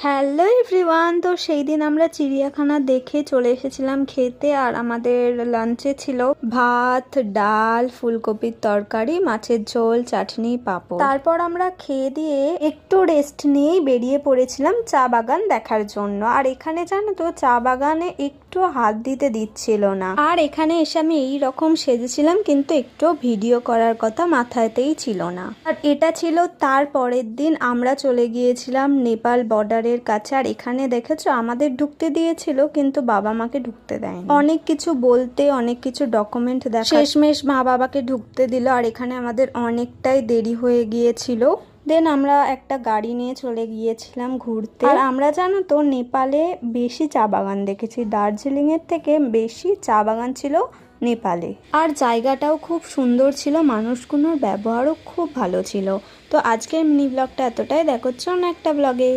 Hello everyone, তো সেই দিন আমরা চিড়িয়াখানা দেখে চলে এসেছিলাম খেতে। আর আমাদের লাঞ্চে ছিল ভাত, ডাল, ফুলকপির তরকারি, মাছের ঝোল, চাটনি, পাঁপড়। তারপর আমরা খেয়ে দিয়ে একটু রেস্ট নিয়েই বেরিয়ে পড়েছিলাম চা বাগান দেখার জন্য। আর এখানে জানো তো, চা বাগানে একটু হাত দিতে দিচ্ছিল না। আর এখানে এসে আমি এই রকম সেজেছিলাম, কিন্তু একটু ভিডিও করার কথা মাথাতেই ছিল না। আর এটা ছিল তার পরের দিন, আমরা চলে গিয়েছিলাম নেপাল বর্ডারের কাছে। আর এখানে দেখেছো আমাদের ঢুকতে দিয়েছিল, কিন্তু বাবা মাকে ঢুকতে দেয়নি। অনেক কিছু বলতে, অনেক কিছু ডকুমেন্ট দেখা, শেষমেশ মা বাবাকে ঢুকতে দিল। আর এখানে আমাদের অনেকটাই দেরি হয়ে গিয়েছিল। দেন আমরা একটা গাড়ি নিয়ে চলে গিয়েছিলাম ঘুরতে। আর আমরা জানো তো নেপালে বেশি চা বাগান দেখেছি, দার্জিলিং এর থেকে বেশি চা বাগান ছিল নেপালে। আর জায়গাটাও খুব সুন্দর ছিল, মানুষগুলোর ব্যবহারও খুব ভালো ছিল। তো আজকের মিনি ব্লগটা এতটাই, দেখা হচ্ছে অন্য একটা ব্লগে।